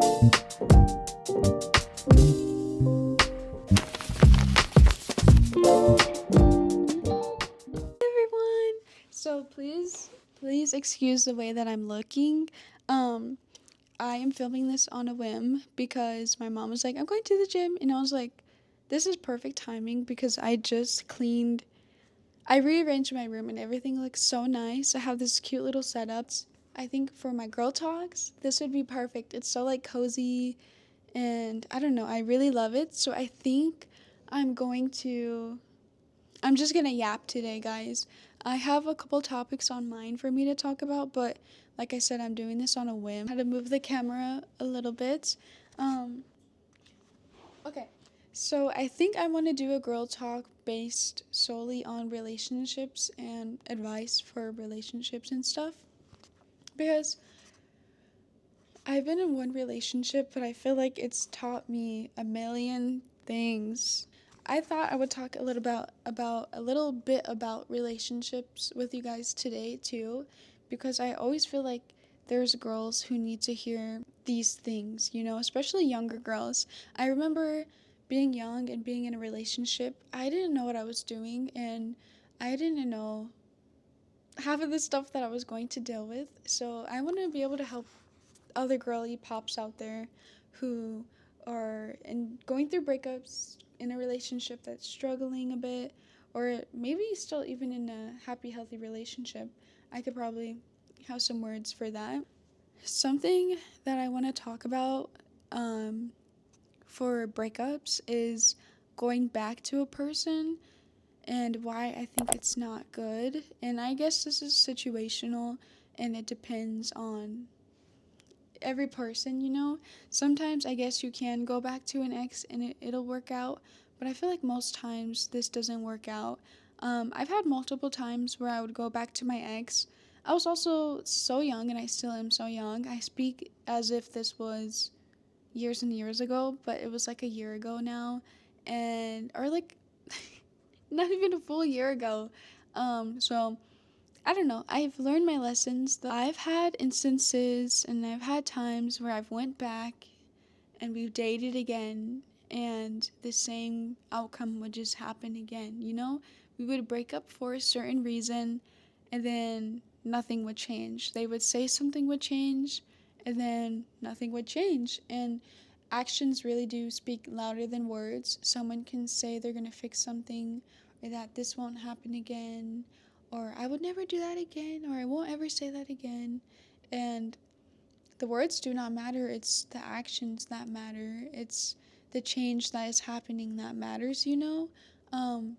Everyone. So please excuse the way that I'm looking. Um, I am filming this on a whim because my mom was like, "I'm going to the gym," and I was like, "This is perfect timing because I just cleaned. I rearranged my room and everything looks so nice. I have this cute little setup. I think for my girl talks, this would be perfect. It's so like cozy, and I don't know. I really love it. So I think I'm going to I'm just gonna yap today, guys. I have a couple topics on mind for me to talk about, but like I said, I'm doing this on a whim. I had to move the camera a little bit. Um, okay, so I think I want to do a girl talk based solely on relationships and advice for relationships and stuff. Because I've been in one relationship, but I feel like it's taught me a million things. I thought I would talk about a little bit about relationships with you guys today too, because I always feel like there's girls who need to hear these things, especially younger girls. I remember being young and being in a relationship. I didn't know what I was doing, and I didn't know half of the stuff that I was going to deal with. So I want to be able to help other girly pops out there who are going through breakups in a relationship that's struggling a bit, or maybe still even in a happy, healthy relationship. I could probably have some words for that. Something that I want to talk about um, for breakups is going back to a person and why I think it's not good. And I guess this is situational and it depends on every person. Sometimes I guess you can go back to an ex and it'll work out, but I feel like most times this doesn't work out. I've had multiple times where I would go back to my ex. I was also so young, and I still am so young. I speak as if this was years and years ago, but it was like a year ago now, or like not even a full year ago. So I don't know. I've learned my lessons. I've had instances and I've had times where I've went back and we've dated again and the same outcome would just happen again. We would break up for a certain reason and then nothing would change. They would say something would change and then nothing would change. And actions really do speak louder than words. Someone can say they're going to fix something or that this won't happen again or I would never do that again or I won't ever say that again. And the words do not matter. It's the actions that matter. It's the change that is happening that matters. Um,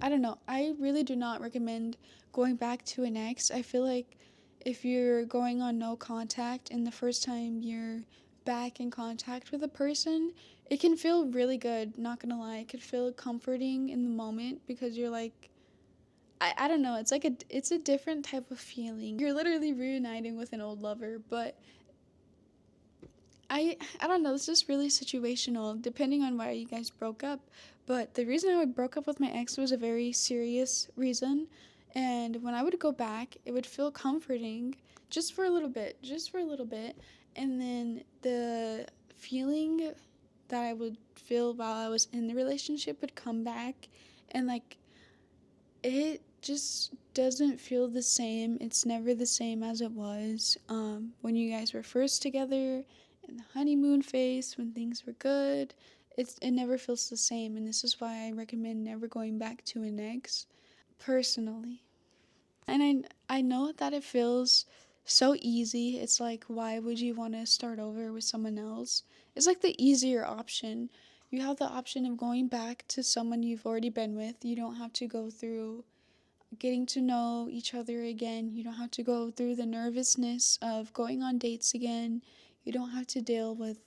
I don't know. I really do not recommend going back to an ex. I feel like if you're going on no contact and the first time you're back in contact with a person, it can feel really good, not gonna lie. It could feel comforting in the moment because you're like, I don't know, it's a different type of feeling. You're literally reuniting with an old lover, but I don't know, this is really situational depending on why you guys broke up. But the reason I broke up with my ex was a very serious reason. And when I would go back, it would feel comforting just for a little bit, just for a little bit. And then the feeling that I would feel while I was in the relationship would come back. And like, it just doesn't feel the same. It's never the same as it was when you guys were first together in the honeymoon phase when things were good. It never feels the same, and this is why I recommend never going back to an ex, personally. And I know that it feels so easy. It's like, why would you want to start over with someone else? It's like the easier option. You have the option of going back to someone you've already been with. You don't have to go through getting to know each other again. You don't have to go through the nervousness of going on dates again. You don't have to deal with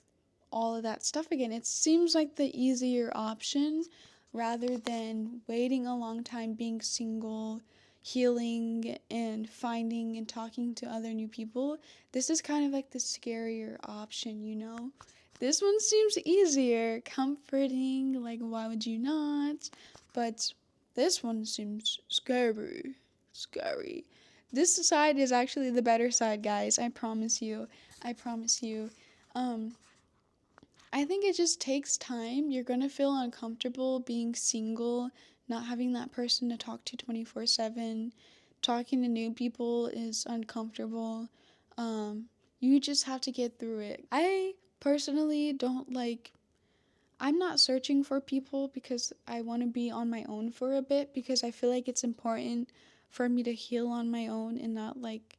all of that stuff again. It seems like the easier option rather than waiting a long time being single, healing and finding and talking to other new people. This is kind of like the scarier option. This one seems easier, comforting, like why would you not? But this one seems scary. Scary. This side is actually the better side, guys. I promise you. I promise you. Um, I think it just takes time. You're gonna feel uncomfortable being single, not having that person to talk to 24/7. Talking to new people is uncomfortable. You just have to get through it. I personally don't like, I'm not searching for people because I want to be on my own for a bit, because I feel like it's important for me to heal on my own and not like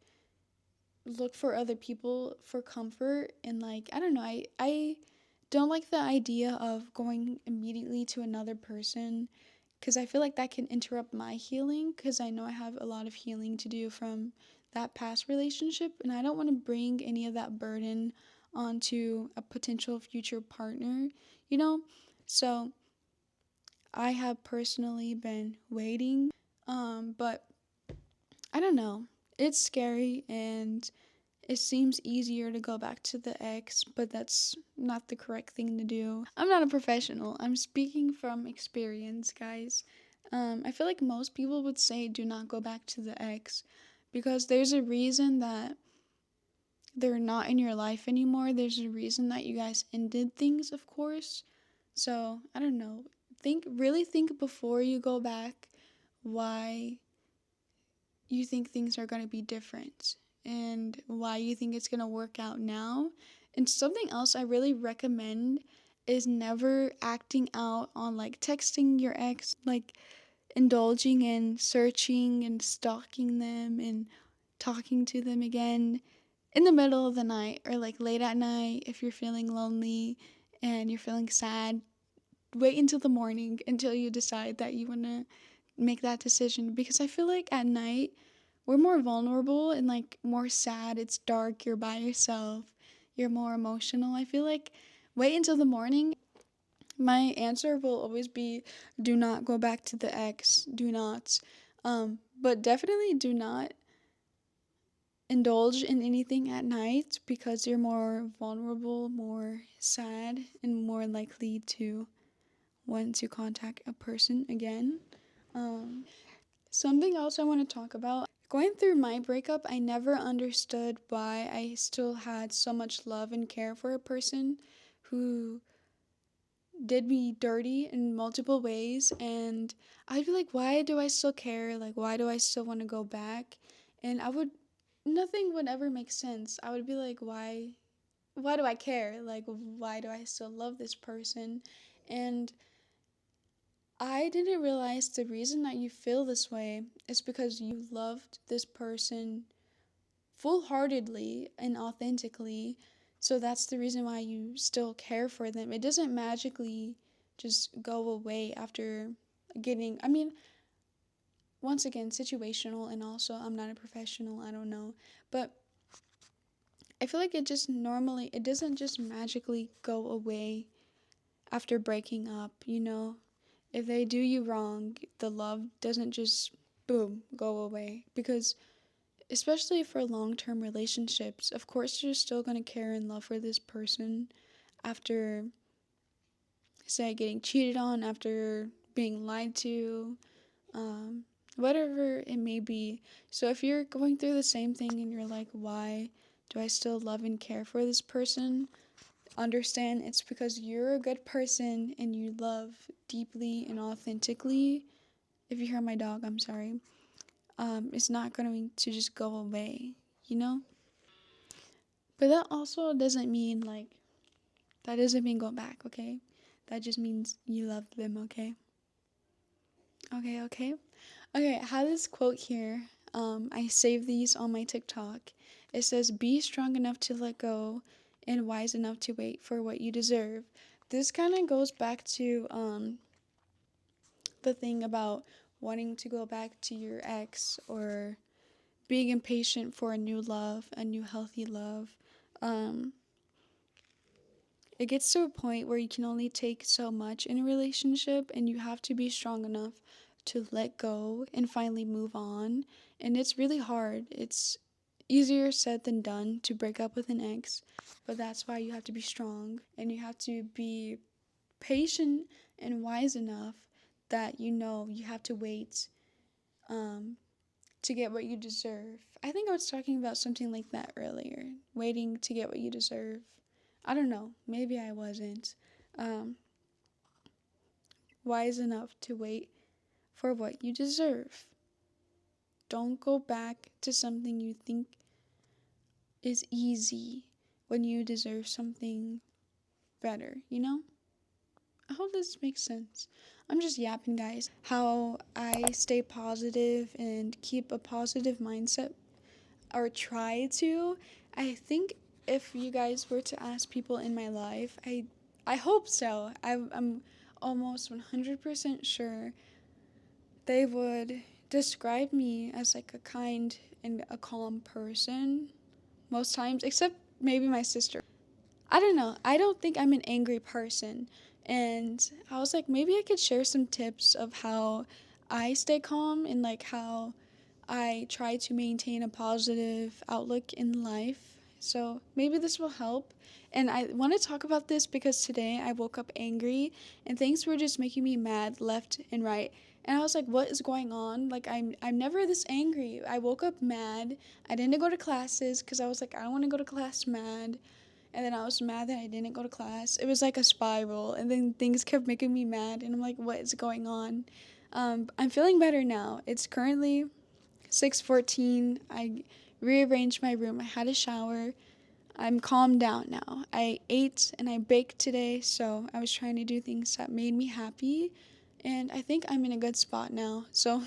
look for other people for comfort. And like, I don't know, I don't like the idea of going immediately to another person, because I feel like that can interrupt my healing, because I know I have a lot of healing to do from that past relationship, and I don't want to bring any of that burden onto a potential future partner, you know? So I have personally been waiting, but I don't know. It's scary, and it seems easier to go back to the ex, but that's not the correct thing to do. I'm not a professional. I'm speaking from experience, guys. I feel like most people would say do not go back to the ex, because there's a reason that they're not in your life anymore. There's a reason that you guys ended things, of course. So, I don't know. Really think before you go back why you think things are going to be different and why you think it's going to work out now. And something else I really recommend is never acting out on like texting your ex, like indulging in searching and stalking them and talking to them again in the middle of the night or like late at night if you're feeling lonely and you're feeling sad. Wait until the morning until you decide that you want to make that decision, because I feel like at night we're more vulnerable and like more sad. It's dark, you're by yourself, you're more emotional. I feel like wait until the morning. My answer will always be do not go back to the ex. Do not. But definitely do not indulge in anything at night, because you're more vulnerable, more sad, and more likely to want to contact a person again. Something else I want to talk about, going through my breakup, I never understood why I still had so much love and care for a person who did me dirty in multiple ways. And I'd be like, why do I still care? Like, why do I still want to go back? And nothing would ever make sense. I would be like, why do I care? Like, why do I still love this person? And I didn't realize the reason that you feel this way is because you loved this person full heartedly and authentically. So that's the reason why you still care for them. It doesn't magically just go away after getting, I mean, once again, situational, and also I'm not a professional, I don't know. But I feel like it doesn't just magically go away after breaking up, you know? If they do you wrong, the love doesn't just boom go away, because especially for long-term relationships, of course you're still going to care and love for this person after, say, getting cheated on, after being lied to, um, whatever it may be. So if you're going through the same thing and you're like, why do I still love and care for this person? Understand it's because you're a good person and you love deeply and authentically. If you hear my dog, I'm sorry. It's not going to just go away, you know? But that also doesn't mean like, that doesn't mean go back, okay? That just means you love them, okay? Okay, okay. Okay, I have this quote here. I saved these on my TikTok. It says, be strong enough to let go and wise enough to wait for what you deserve. This kind of goes back to the thing about wanting to go back to your ex, or being impatient for a new love, a new healthy love. Um, it gets to a point where you can only take so much in a relationship, and you have to be strong enough to let go and finally move on. And it's really hard. It's easier said than done to break up with an ex, but that's why you have to be strong and you have to be patient and wise enough that you know you have to wait um, to get what you deserve. I think I was talking about something like that earlier. Waiting to get what you deserve. I don't know, maybe I wasn't um, wise enough to wait for what you deserve. Don't go back to something you think is easy when you deserve something better, you know? I hope this makes sense. I'm just yapping, guys. How I stay positive and keep a positive mindset, or try to. I think if you guys were to ask people in my life, I hope so. I'm almost 100% sure they would describe me as like a kind and a calm person most times, except maybe my sister. I don't know. I don't think I'm an angry person. And I was like, maybe I could share some tips of how I stay calm and like how I try to maintain a positive outlook in life. So maybe this will help. And I want to talk about this because today I woke up angry and things were just making me mad left and right. And I was like, what is going on? Like I'm never this angry. I woke up mad. I didn't go to classes because I was like, I don't want to go to class mad. And then I was mad that I didn't go to class. It was like a spiral, and then things kept making me mad, and I'm like, what is going on? I'm feeling better now. It's currently 6:14. I rearranged my room. I had a shower. I'm calmed down now. I ate and I baked today, so I was trying to do things that made me happy, and I think I'm in a good spot now. So,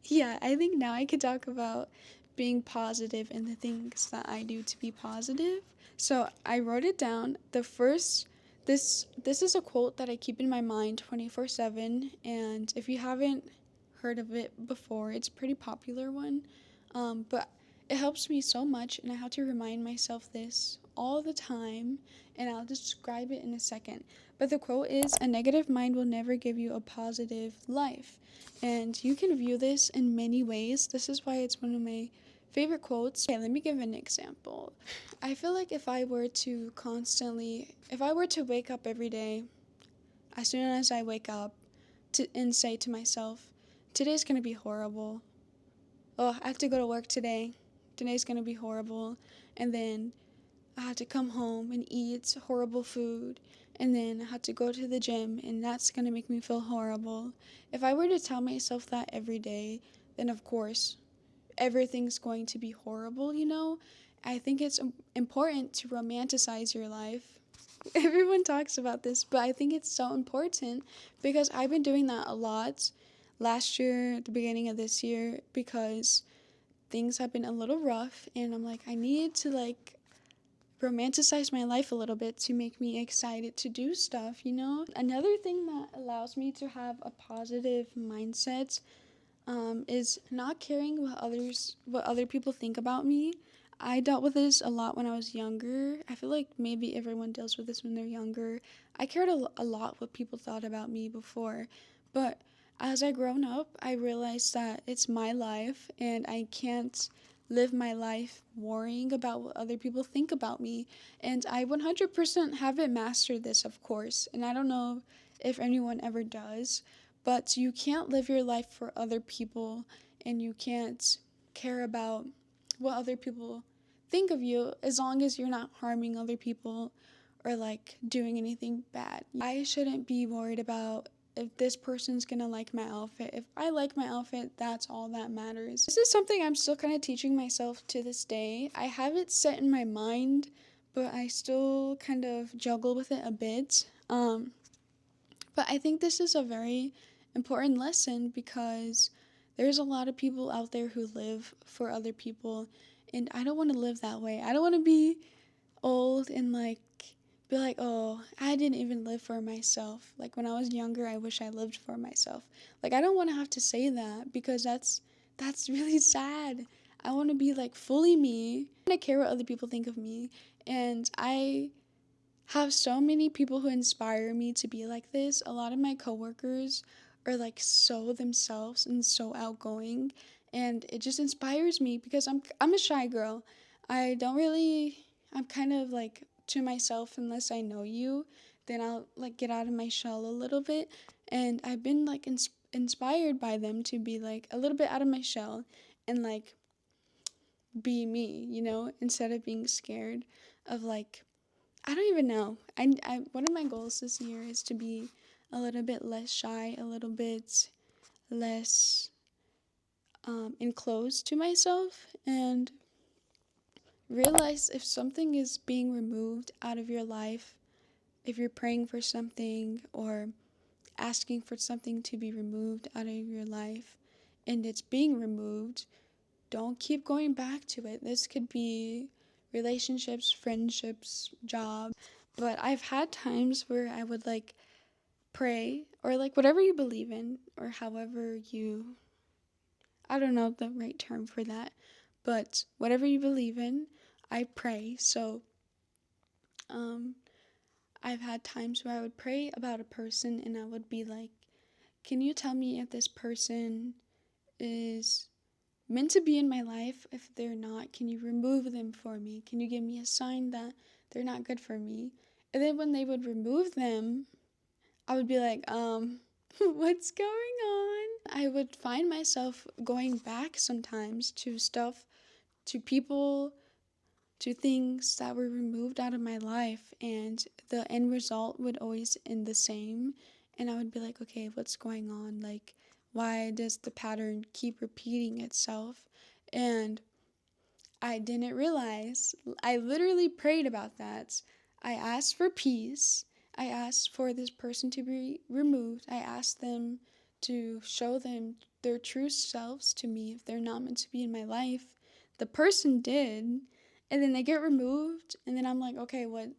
yeah, I think now I could talk about being positive and the things that I do to be positive. So, I wrote it down. The first this is a quote that I keep in my mind 24/7, and if you haven't heard of it before, it's a pretty popular one. But it helps me so much, and I have to remind myself this all the time, and I'll describe it in a second. But the quote is, a negative mind will never give you a positive life. And you can view this in many ways. This is why it's one of my favorite quotes. Okay, let me give an example. I feel like if I were to wake up every day, as soon as I wake up, and say to myself, today's gonna be horrible. Oh, I have to go to work today. Today's gonna be horrible. And then I had to come home and eat horrible food. And then I had to go to the gym, and that's gonna make me feel horrible. If I were to tell myself that every day, then of course, everything's going to be horrible, you know? I think it's important to romanticize your life. Everyone talks about this, but I think it's so important because I've been doing that a lot last year, at the beginning of this year, because things have been a little rough, and I'm like, I need to like romanticize my life a little bit to make me excited to do stuff, you know? Another thing that allows me to have a positive mindset is not caring what other people think about me. I dealt with this a lot when I was younger. I feel like maybe everyone deals with this when they're younger. I cared a lot what people thought about me before, but as I grown up, I realized that it's my life and I can't live my life worrying about what other people think about me. And I 100% haven't mastered this, of course, and I don't know if anyone ever does, but you can't live your life for other people, and you can't care about what other people think of you as long as you're not harming other people or like doing anything bad. I shouldn't be worried about if this person's gonna like my outfit. If I like my outfit, that's all that matters. This is something I'm still kind of teaching myself to this day. I have it set in my mind, but I still kind of juggle with it a bit. But I think this is a very important lesson because there's a lot of people out there who live for other people, and I don't want to live that way. I don't want to be old and like be like, oh, I didn't even live for myself. Like when I was younger, I wish I lived for myself. Like I don't want to have to say that because that's really sad. I want to be like fully me. I don't care what other people think of me, and I have so many people who inspire me to be like this. A lot of my coworkers are like so themselves and so outgoing, and it just inspires me because I'm a shy girl. I don't really I'm kind of like to myself unless I know you, then I'll like get out of my shell a little bit, and I've been like inspired by them to be like a little bit out of my shell and like be me, you know, instead of being scared of like I don't even know. One of my goals this year is to be a little bit less shy, a little bit less enclosed to myself, and realize if something is being removed out of your life, if you're praying for something or asking for something to be removed out of your life and it's being removed, don't keep going back to it. This could be relationships, friendships, job. But I've had times where I would like pray or like whatever you believe in or however you, I don't know the right term for that, but whatever you believe in, I pray. So um I've had times where I would pray about a person and I would be like, can you tell me if this person is meant to be in my life? If they're not, can you remove them for me? Can you give me a sign that they're not good for me? And then when they would remove them, I would be like, what's going on? I would find myself going back sometimes to stuff, to people, to things that were removed out of my life, and the end result would always end the same. And I would be like, okay, what's going on? Like, why does the pattern keep repeating itself? And I didn't realize. I literally prayed about that. I asked for peace. I asked for this person to be removed. I asked them to show them their true selves to me if they're not meant to be in my life. The person did, and then they get removed, and then I'm like, okay, what?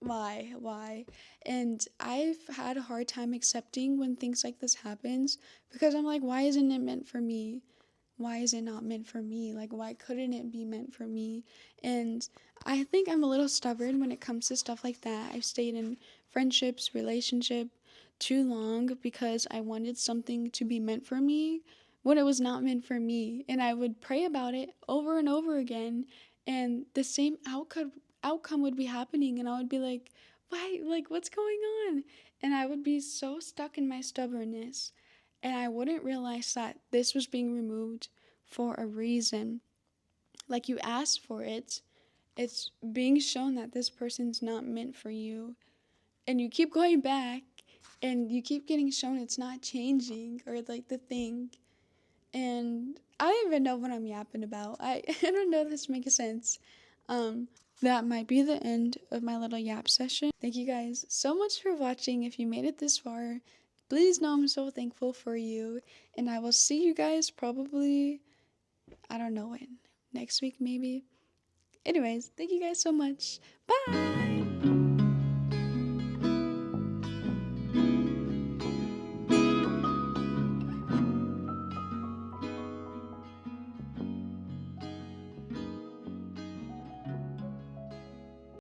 Why? And I've had a hard time accepting when things like this happens because I'm like, why isn't it meant for me? Why is it not meant for me? Like, why couldn't it be meant for me? And I think I'm a little stubborn when it comes to stuff like that. I've stayed in friendships, relationship too long because I wanted something to be meant for me when it was not meant for me. And I would pray about it over and over again, and the same outcome would be happening, and I would be like, why? Like, what's going on? And I would be so stuck in my stubbornness, and I wouldn't realize that this was being removed for a reason. Like, you asked for it, it's being shown that this person's not meant for you, and you keep going back and you keep getting shown it's not changing or like the thing. And I don't even know what I'm yapping about. I don't know if this makes sense. That might be the end of my little yap session. Thank you guys so much for watching. If you made it this far, please know I'm so thankful for you. And I will see you guys probably, I don't know when, next week maybe. Anyways, thank you guys so much. Bye!